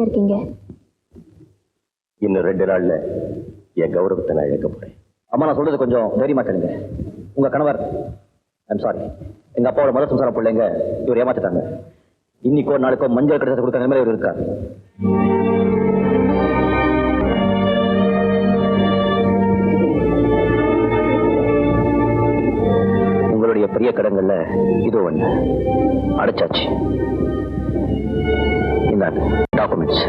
யோசனையா இருக்கீங்க? இன்னும் 2 நாள்ல என் கௌரவத்தை நான் இழக்க போறேன். அம்மா, நான் சொல்றது கொஞ்சம் தைரியமா கேளுங்க. உங்க கணவர், ஐம் சாரி, எங்க அப்பாவோட மத சம்சாரம் பிள்ளைங்க இவர் ஏமாத்திட்டாங்க. இன்னைக்கோ நாளைக்கோ மஞ்சள் கடிதத்தை கொடுக்க நிலைமையில இவர் இருக்கார். உங்களுடைய பெரிய கடன்கள்ல இது ஒண்ணு அடைச்சாச்சு. இந்த டாக்குமெண்ட்ஸ்.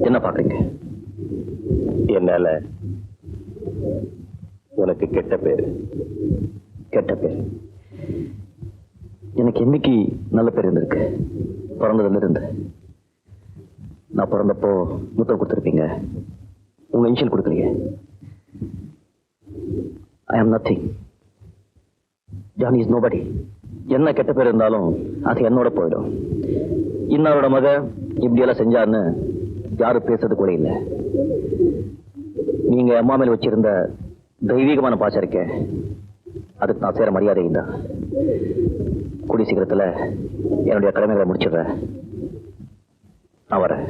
என்ன பாக்குறீங்க? என்னால உனக்கு கெட்ட பேர். எனக்கு இன்னைக்கு நல்ல பேர் இருந்திருக்கு. பிறந்ததுல இருந்து. நான் பிறந்தப்போ முத்தம் கொடுத்துருப்பீங்க, உங்க இன்ஷியல் கொடுக்குறீங்க. ஐ ஆம் நத்திங். Johnny is nobody. என்ன கெட்ட பேர் இருந்தாலும் அது என்னோட போயிடும். இன்னாரோட மக இப்படியெல்லாம் செஞ்சான்னு யாரும் பேசுறது கூட இல்லை. நீங்க அம்மா மேல வச்சிருந்த தெய்வீகமான பாசம் இருக்கேன், அதுக்கு நான் சேர மரியாதை தான். கூடிய சீக்கிரத்துல என்னுடைய கடமைகளை முடிச்சிடுறேன். நான் வரேன்.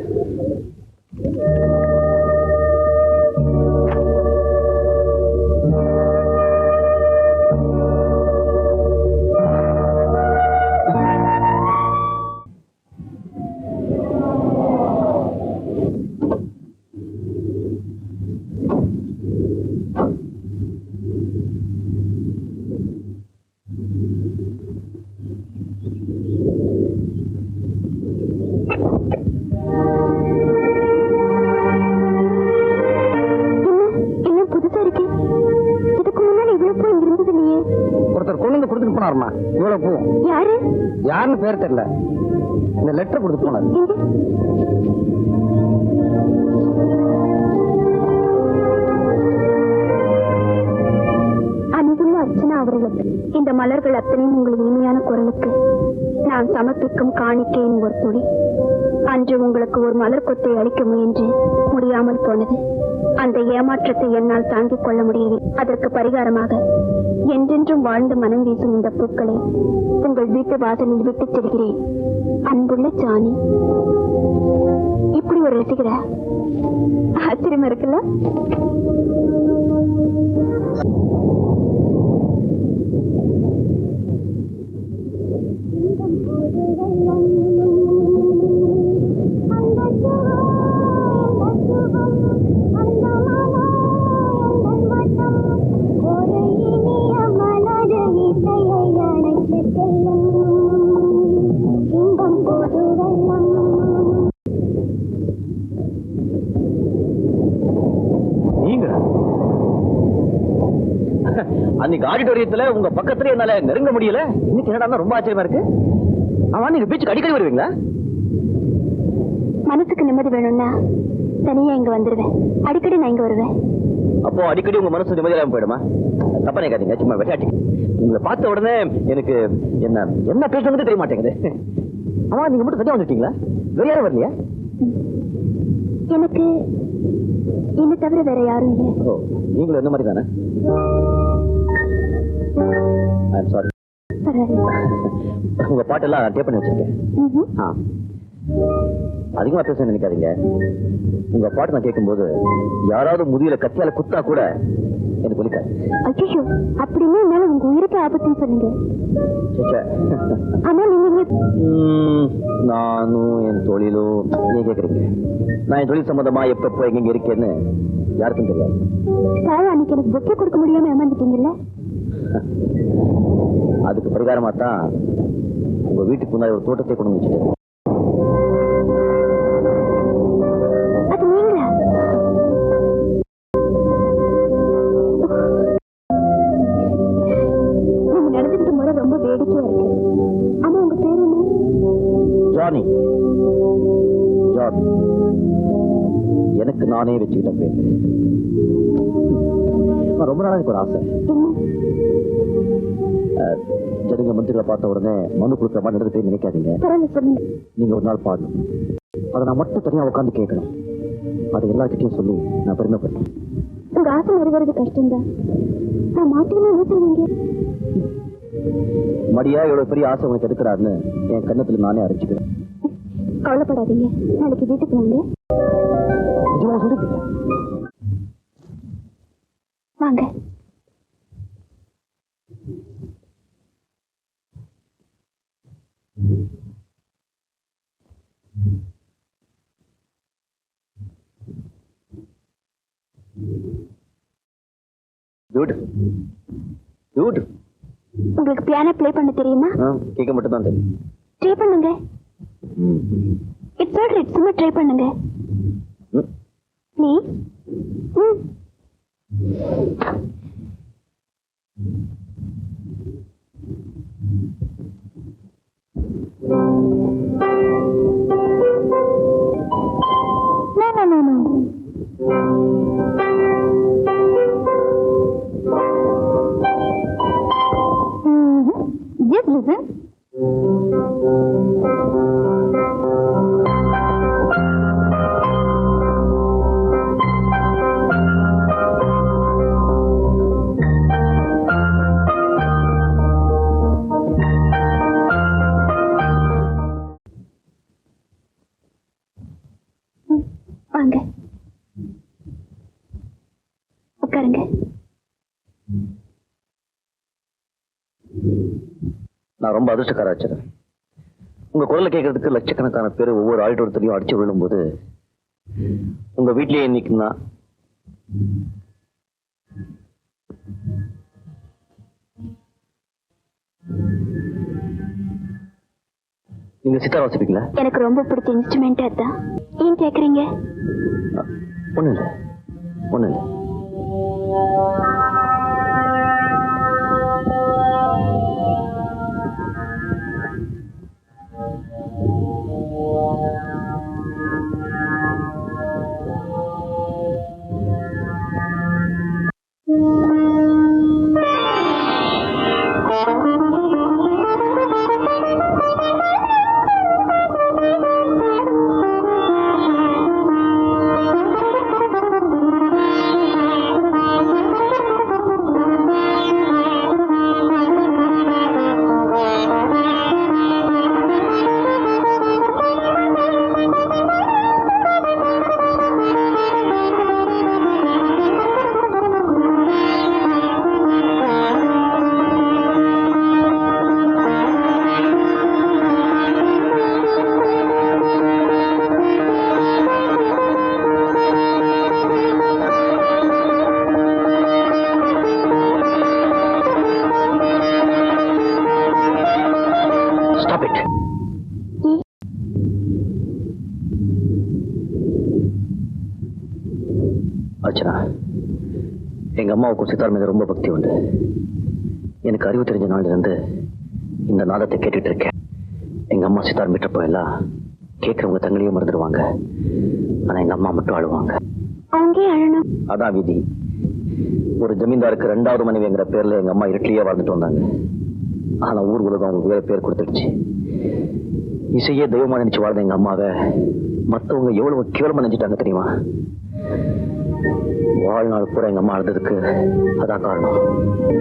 யாருன்னு பேர் தெரியல. இந்த லெட்டர் கொடுத்து போனாரு. அன்புள்ள அர்ச்சனா அவர்களுக்கு இந்த மலர்கள் அத்தனையும் உங்கள் இனிமையான குரலுக்கு நான் சமர்ப்பிக்கும் காணிக்கையின் ஒரு துளி. அன்று உங்களுக்கு ஒரு மலர் கொத்தை அளிக்க முயன்று முடியாமல் போனது. அந்த ஏமாற்றத்தை என்னால் தாங்கிக் கொள்ள முடியவில்லை. அதற்கு பரிகாரமாக என்றென்றும் வாழ்ந்து மனம் வீசும் இந்த பூக்களை உங்கள் வீட்டு வாசலில் விட்டுச் செல்கிறேன். அன்புள்ள ஜானி. இப்படி ஒரு ரசிகரா? ஆச்சரியமா இருக்குல்ல? அன்னைக்கு ஆடிட்டோரியத்துல உங்க பக்கத்துல என்னால நெருங்க முடியல. இன்னைக்கு என்னடா ரொம்ப ஆச்சரியமா இருக்கு. ஆமா, நீங்க பீச்சுக்கு அடிக்கடி வருவீங்களா? மனசுக்கு நிம்மதி வேணும்னா தனியா இங்க வந்துருவேன். அடிக்கடி நான் இங்க வருவேன். அப்போ அடிக்கடி உங்க மனசு நிம்மதியாக போயிடுமா? தப்பா நினைக்காதீங்க, சும்மா விளையாட்டி. உங்களை பார்த்த உடனே எனக்கு என்ன என்ன பேசுறது தெரிய மாட்டேங்குது. ஆமா, நீங்க மட்டும் தனியா வந்துட்டீங்களா? வேற யாரும் வரலையா? எனக்கு என்ன தவிர வேற யாரும் இல்லை. ஓ, நீங்களும் என்ன மாதிரி தானே? I'm sorry. உங்க பாட்டெல்லாம் டேப் பண்ணி வச்சிருக்கேன். அதிகமா பேச நினைக்காதீங்க. உங்க பாட்டு நான் கேட்கும்போது யாராவது முதியில கத்தியால குத்தா கூட எனக்கு வலிக்காது. ஐயோ, அப்படின்னா என்னால உங்க உயிருக்கு ஆபத்துன்னு சொன்னீங்க. ஆனா நீங்க நானும் என் தொழிலும் நீங்க கேக்குறீங்க. நான் என் தொழில் சம்பந்தமா எப்பப்போ எங்க இருக்கேன்னு யாருக்கும் தெரியாது. அன்னைக்கு எனக்கு பொக்கே கொடுக்க முடியாம ஏமாந்துட்டீங்கல்ல? அதுக்கு பரிகாரமா தான் உங்க வீட்டுக்கு முன்னாடி ஒரு தோட்டத்தை கொண்டு வச்சுட்டேன். ஜானி. எனக்கு நானே வச்சுக்கிட்ட பேர். ரொம்ப நாளைக்கு ஒரு ஆசை. ஜனங்க மந்திரிகளை பார்த்த உடனே மனு கொடுக்குற மாதிரி நடந்துட்டு நினைக்காதீங்க. நீங்க ஒரு நாள் பாடணும். அதை நான் மட்டும் தனியா உட்காந்து கேட்கணும். அதை எல்லார்கிட்டையும் சொல்லி நான் பெருமைப்பட்டேன். உங்க ஆசை நிறைவேறது கஷ்டம்தான். நான் மாட்டேன்னு என்ன சொல்லுவீங்க? மடியா இவ்வளவு பெரிய ஆசை உனக்கு எடுக்கிறாருன்னு என் கண்ணத்துல நானே அரைச்சுக்கிறேன். கவலைப்படாதீங்க, நாளைக்கு வீட்டுக்கு வாங்க. நிஜமா சொல்லுங்க. வாங்க. உங்களுக்கு பியானோ ப்ளே பண்ண தெரியுமா? கேட்க மட்டும் தான் தெரியும். ட்ரை பண்ணுங்க. இட்ஸ் ஆல்ரைட், சும்மா ட்ரை பண்ணுங்க ப்ளீஸ். No. Just listen. வாங்க, உட்காருங்க. நான் ரொம்ப அதிர்ஷ்டக்காராச்சு. உங்க குரலை கேட்கறதுக்கு லட்சக்கணக்கான பேர் ஒவ்வொரு ஆடிட்டோரத்திலையும் அடிச்சு விழும்போது உங்க வீட்லயே இன்னைக்கு நான் நீங்க சித்தார் வாசிப்பீங்களா? எனக்கு ரொம்ப பிடிச்ச இன்ஸ்ட்ருமெண்ட் அதான். ஏன் கேக்குறீங்க? ஒண்ணு இல்லை. அர்ச்சனா, எங்க அம்மாவுக்கும் சித்தார் மீது ரொம்ப பக்தி உண்டு. எனக்கு அறிவு தெரிஞ்ச நாள்ல இருந்து இந்த நாதத்தை கேட்டுட்டு இருக்கேன். எங்க அம்மா சித்தார் மீட்டப்போ எல்லாம் கேட்கறவங்க தங்களையே மறந்துடுவாங்க. ஆனா எங்க அம்மா மட்டும் அழுவாங்க. அதான் விதி. ஒரு ஜமீன்தாருக்கு 2வது மனைவிங்கிற பேர்ல எங்க அம்மா இருட்டிலேயே வாழ்ந்துட்டு வந்தாங்க. ஆனா ஊர் உலகம் அவங்க வேற பேர் கொடுத்துடுச்சு. இசையே தெய்வமா நினைச்சு வாழ்ந்த எங்க அம்மாவை மத்தவங்க எவ்வளவு கேவலமா நினைச்சிட்டாங்க தெரியுமா? வாழ்நாள் பூரா எங்க அம்மா அழுதுக்கு அதான் காரணம்.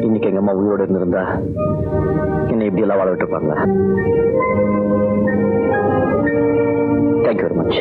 இன்னைக்கு எங்க அம்மா உயிரோடு இருந்திருந்தா என்னை இப்படி எல்லாம் வாழ விட்டுருப்பாங்க. Thank you very much.